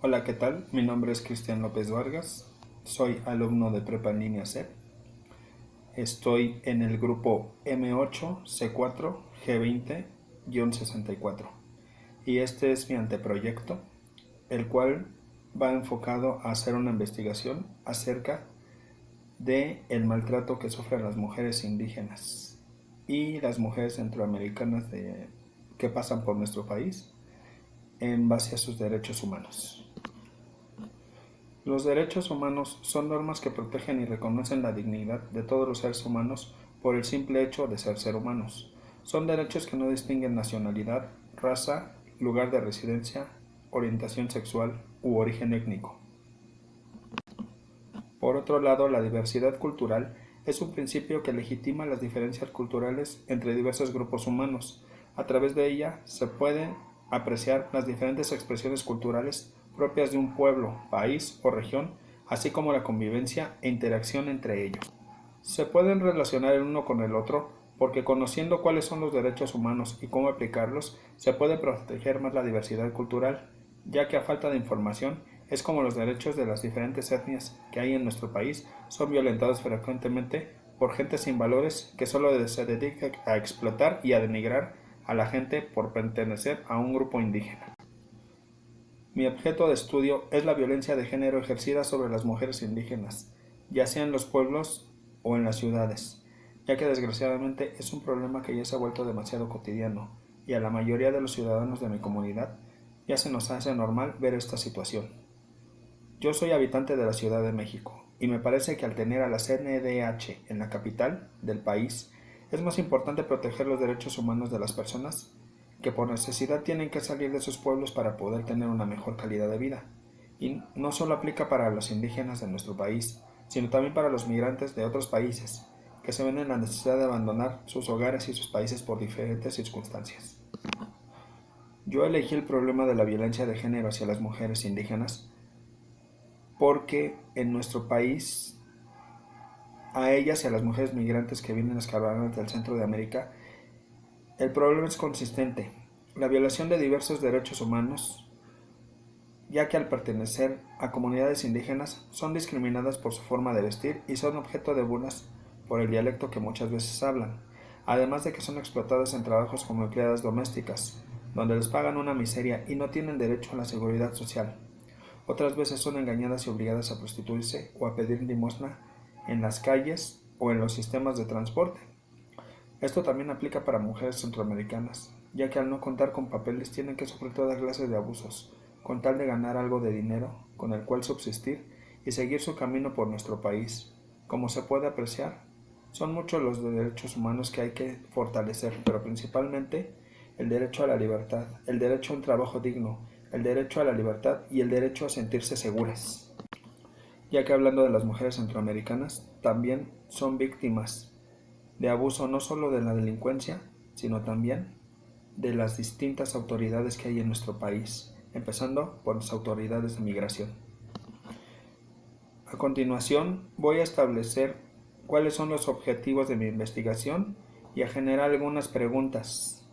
Hola, ¿qué tal? Mi nombre es Cristian López Vargas, soy alumno de Prepa en línea C. Estoy en el grupo M8C4G20-64 y este es mi anteproyecto, el cual va enfocado a hacer una investigación acerca de el maltrato que sufren las mujeres indígenas y las mujeres centroamericanas que pasan por nuestro país en base a sus derechos humanos. Los derechos humanos son normas que protegen y reconocen la dignidad de todos los seres humanos por el simple hecho de ser humanos. Son derechos que no distinguen nacionalidad, raza, lugar de residencia, orientación sexual u origen étnico. Por otro lado, la diversidad cultural es un principio que legitima las diferencias culturales entre diversos grupos humanos. A través de ella se pueden apreciar las diferentes expresiones culturales propias de un pueblo, país o región, así como la convivencia e interacción entre ellos. Se pueden relacionar el uno con el otro porque conociendo cuáles son los derechos humanos y cómo aplicarlos, se puede proteger más la diversidad cultural, ya que a falta de información es como los derechos de las diferentes etnias que hay en nuestro país son violentados frecuentemente por gente sin valores que solo se dedica a explotar y a denigrar a la gente por pertenecer a un grupo indígena. Mi objeto de estudio es la violencia de género ejercida sobre las mujeres indígenas, ya sea en los pueblos o en las ciudades, ya que desgraciadamente es un problema que ya se ha vuelto demasiado cotidiano y a la mayoría de los ciudadanos de mi comunidad ya se nos hace normal ver esta situación. Yo soy habitante de la Ciudad de México y me parece que al tener a la CNDH en la capital del país es más importante proteger los derechos humanos de las personas que por necesidad tienen que salir de sus pueblos para poder tener una mejor calidad de vida. Y no solo aplica para los indígenas de nuestro país, sino también para los migrantes de otros países, que se ven en la necesidad de abandonar sus hogares y sus países por diferentes circunstancias. Yo elegí el problema de la violencia de género hacia las mujeres indígenas porque en nuestro país a ellas y a las mujeres migrantes que vienen escalonando del centro de América, el problema es consistente, la violación de diversos derechos humanos, ya que al pertenecer a comunidades indígenas son discriminadas por su forma de vestir y son objeto de burlas por el dialecto que muchas veces hablan, además de que son explotadas en trabajos como empleadas domésticas, donde les pagan una miseria y no tienen derecho a la seguridad social. Otras veces son engañadas y obligadas a prostituirse o a pedir limosna en las calles o en los sistemas de transporte. Esto también aplica para mujeres centroamericanas, ya que al no contar con papeles tienen que sufrir toda clase de abusos, con tal de ganar algo de dinero con el cual subsistir y seguir su camino por nuestro país. Como se puede apreciar, son muchos los derechos humanos que hay que fortalecer, pero principalmente el derecho a la libertad, el derecho a un trabajo digno, el derecho a la libertad y el derecho a sentirse seguras. Ya que hablando de las mujeres centroamericanas, también son víctimas de abuso no solo de la delincuencia, sino también de las distintas autoridades que hay en nuestro país, empezando por las autoridades de migración. A continuación, voy a establecer cuáles son los objetivos de mi investigación y a generar algunas preguntas.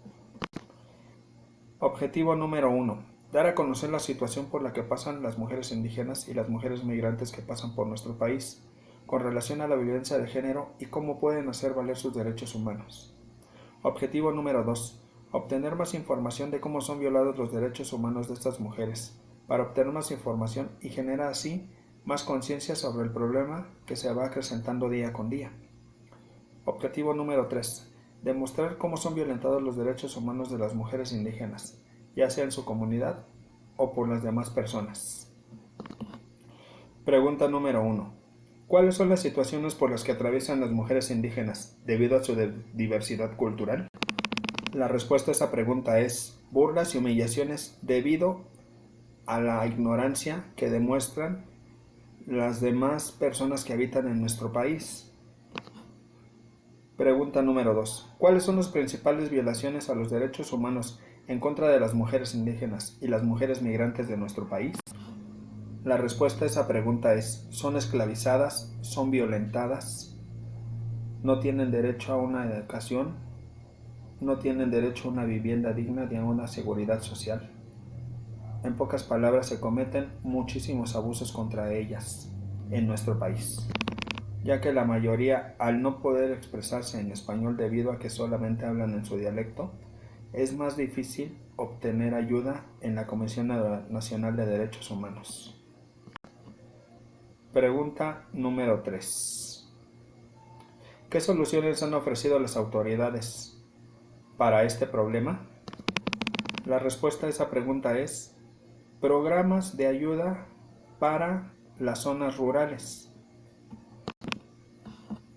Objetivo número 1. Dar a conocer la situación por la que pasan las mujeres indígenas y las mujeres migrantes que pasan por nuestro país, con relación a la violencia de género y cómo pueden hacer valer sus derechos humanos. Objetivo número 2. Obtener más información de cómo son violados los derechos humanos de estas mujeres, para obtener más información y generar así más conciencia sobre el problema que se va acrecentando día con día. Objetivo número 3. Demostrar cómo son violentados los derechos humanos de las mujeres indígenas, ya sea en su comunidad o por las demás personas. Pregunta número 1. ¿Cuáles son las situaciones por las que atraviesan las mujeres indígenas debido a su diversidad cultural? La respuesta a esa pregunta es burlas y humillaciones debido a la ignorancia que demuestran las demás personas que habitan en nuestro país. Pregunta número 2. ¿Cuáles son las principales violaciones a los derechos humanos en contra de las mujeres indígenas y las mujeres migrantes de nuestro país? La respuesta a esa pregunta es: son esclavizadas, son violentadas, no tienen derecho a una educación, no tienen derecho a una vivienda digna ni a una seguridad social. En pocas palabras, se cometen muchísimos abusos contra ellas en nuestro país, ya que la mayoría, al no poder expresarse en español debido a que solamente hablan en su dialecto, es más difícil obtener ayuda en la Comisión Nacional de Derechos Humanos. Pregunta número 3. ¿Qué soluciones han ofrecido las autoridades para este problema? La respuesta a esa pregunta es programas de ayuda para las zonas rurales.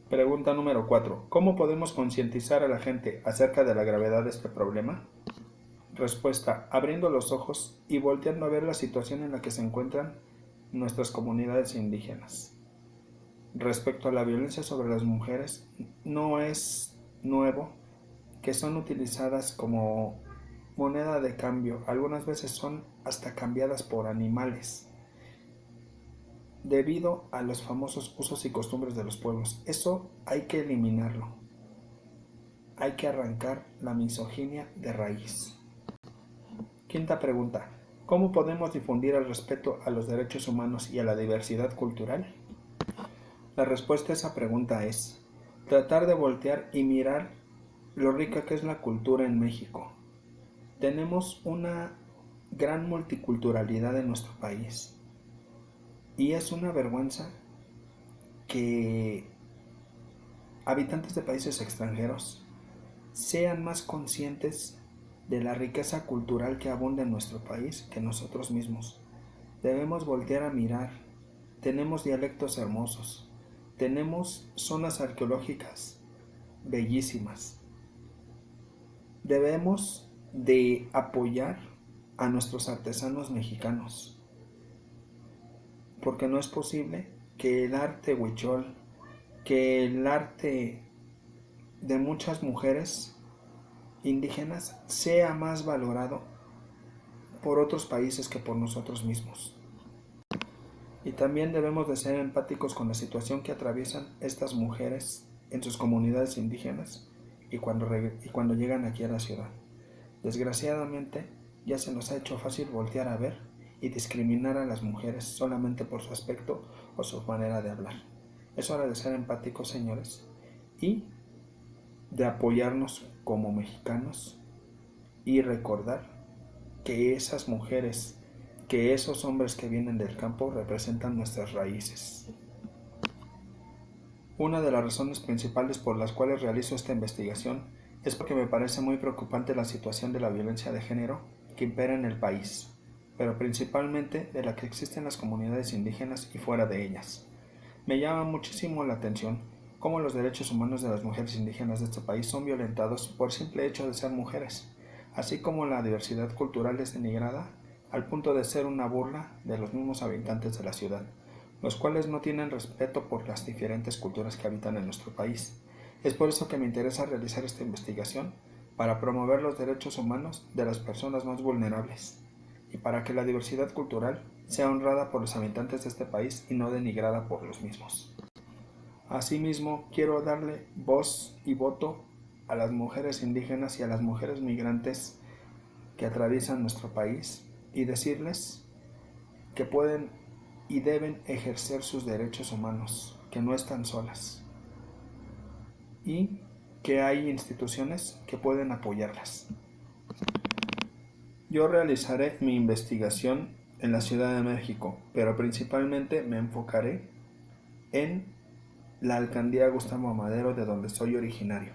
Pregunta número 4. ¿Cómo podemos concientizar a la gente acerca de la gravedad de este problema? Respuesta: abriendo los ojos y volteando a ver la situación en la que se encuentran nuestras comunidades indígenas. Respecto a la violencia sobre las mujeres, no es nuevo que son utilizadas como moneda de cambio. Algunas veces son hasta cambiadas por animales, debido a los famosos usos y costumbres de los pueblos. Eso hay que eliminarlo. Hay que arrancar la misoginia de raíz. Quinta pregunta. ¿Cómo podemos difundir el respeto a los derechos humanos y a la diversidad cultural? La respuesta a esa pregunta es tratar de voltear y mirar lo rica que es la cultura en México. Tenemos una gran multiculturalidad en nuestro país. Y es una vergüenza que habitantes de países extranjeros sean más conscientes de la riqueza cultural que abunda en nuestro país que nosotros mismos. Debemos voltear a mirar. Tenemos dialectos hermosos. Tenemos zonas arqueológicas bellísimas. Debemos de apoyar a nuestros artesanos mexicanos, porque no es posible que el arte huichol, que el arte de muchas mujeres indígenas sea más valorado por otros países que por nosotros mismos. Y también debemos de ser empáticos con la situación que atraviesan estas mujeres en sus comunidades indígenas y cuando llegan aquí a la ciudad. Desgraciadamente, ya se nos ha hecho fácil voltear a ver y discriminar a las mujeres solamente por su aspecto o su manera de hablar. Es hora de ser empáticos, señores, y de apoyarnos como mexicanos y recordar que esas mujeres, que esos hombres que vienen del campo representan nuestras raíces. Una de las razones principales por las cuales realizo esta investigación es porque me parece muy preocupante la situación de la violencia de género que impera en el país, pero principalmente de la que existe en las comunidades indígenas y fuera de ellas. Me llama muchísimo la atención cómo los derechos humanos de las mujeres indígenas de este país son violentados por simple hecho de ser mujeres, así como la diversidad cultural es denigrada al punto de ser una burla de los mismos habitantes de la ciudad, los cuales no tienen respeto por las diferentes culturas que habitan en nuestro país. Es por eso que me interesa realizar esta investigación, para promover los derechos humanos de las personas más vulnerables y para que la diversidad cultural sea honrada por los habitantes de este país y no denigrada por los mismos. Asimismo, quiero darle voz y voto a las mujeres indígenas y a las mujeres migrantes que atraviesan nuestro país y decirles que pueden y deben ejercer sus derechos humanos, que no están solas y que hay instituciones que pueden apoyarlas. Yo realizaré mi investigación en la Ciudad de México, pero principalmente me enfocaré en la alcaldía Gustavo Amadero, de donde soy originario,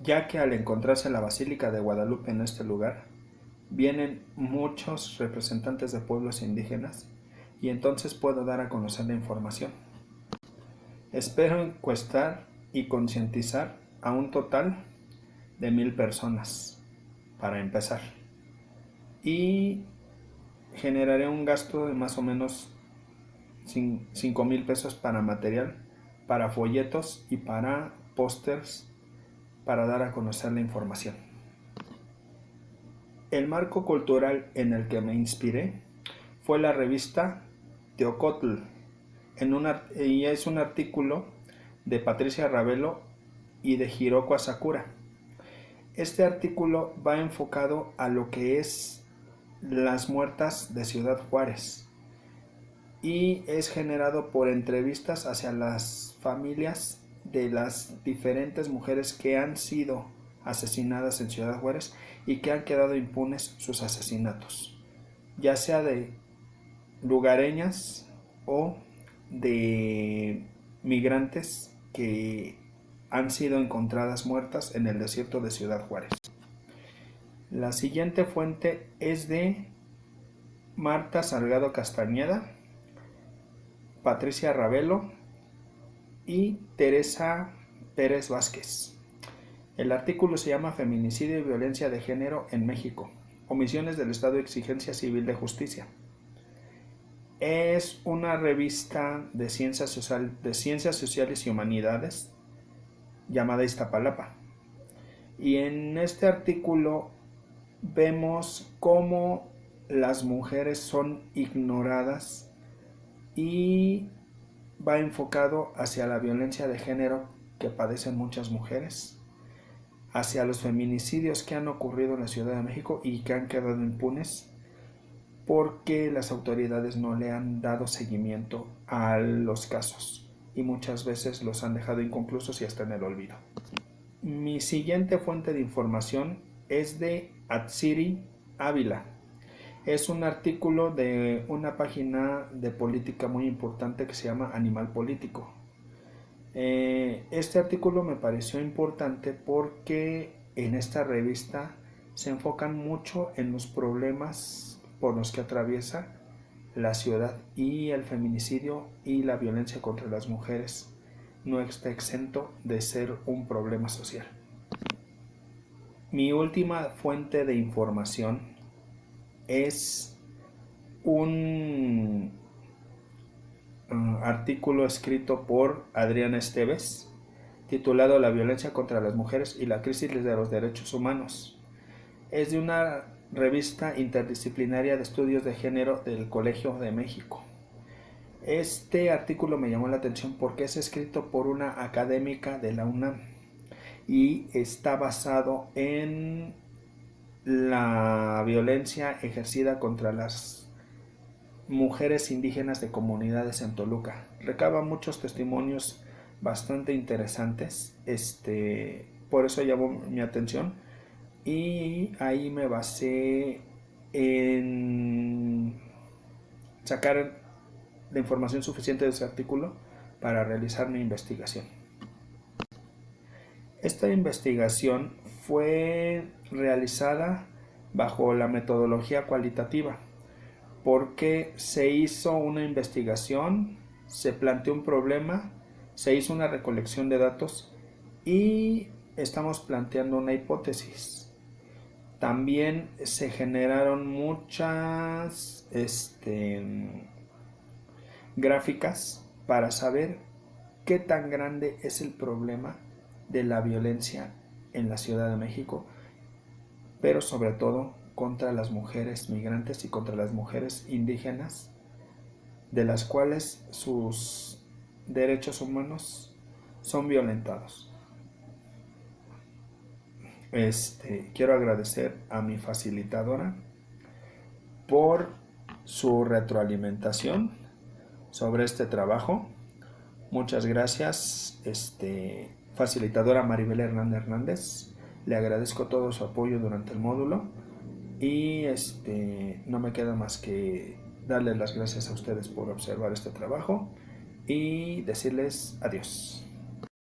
ya que al encontrarse la Basílica de Guadalupe en este lugar, vienen muchos representantes de pueblos indígenas y entonces puedo dar a conocer la información. Espero encuestar y concientizar a un total de 1,000 personas para empezar, y generaré un gasto de más o menos 5,000 pesos para material, para folletos y para pósters para dar a conocer la información. El marco cultural en el que me inspiré fue la revista Teocotl, y es un artículo de Patricia Ravelo y de Hiroko Asakura. Este artículo va enfocado a lo que es las muertas de Ciudad Juárez y es generado por entrevistas hacia las familias de las diferentes mujeres que han sido asesinadas en Ciudad Juárez y que han quedado impunes sus asesinatos, ya sea de lugareñas o de migrantes que han sido encontradas muertas en el desierto de Ciudad Juárez. La siguiente fuente es de Marta Salgado Castañeda, Patricia Ravelo y Teresa Pérez Vázquez. El artículo se llama Feminicidio y violencia de género en México, omisiones del Estado y exigencia civil de justicia. Es una revista de ciencias sociales y humanidades llamada Iztapalapa. Y en este artículo vemos cómo las mujeres son ignoradas y va enfocado hacia la violencia de género que padecen muchas mujeres, hacia los feminicidios que han ocurrido en la Ciudad de México y que han quedado impunes porque las autoridades no le han dado seguimiento a los casos y muchas veces los han dejado inconclusos y hasta en el olvido. Mi siguiente fuente de información es de Atsiri Ávila. Es un artículo de una página de política muy importante que se llama Animal Político. Este artículo me pareció importante porque en esta revista se enfocan mucho en los problemas por los que atraviesa la ciudad y el feminicidio y la violencia contra las mujeres no está exento de ser un problema social. Mi última fuente de información es un artículo escrito por Adriana Esteves titulado La violencia contra las mujeres y la crisis de los derechos humanos. Es de una revista interdisciplinaria de estudios de género del Colegio de México. Este artículo me llamó la atención porque es escrito por una académica de la UNAM y está basado en la violencia ejercida contra las mujeres indígenas de comunidades en Toluca. Recaba muchos testimonios bastante interesantes, por eso llamó mi atención y ahí me basé en sacar la información suficiente de ese artículo para realizar mi investigación. Esta investigación fue realizada bajo la metodología cualitativa porque se hizo una investigación, se planteó un problema, se hizo una recolección de datos y estamos planteando una hipótesis. También se generaron muchas gráficas para saber qué tan grande es el problema de la violencia en la Ciudad de México, pero sobre todo contra las mujeres migrantes y contra las mujeres indígenas, de las cuales sus derechos humanos son violentados. Quiero agradecer a mi facilitadora por su retroalimentación sobre este trabajo. Muchas gracias, facilitadora Maribel Hernández. Le agradezco todo su apoyo durante el módulo y no me queda más que darles las gracias a ustedes por observar este trabajo y decirles adiós.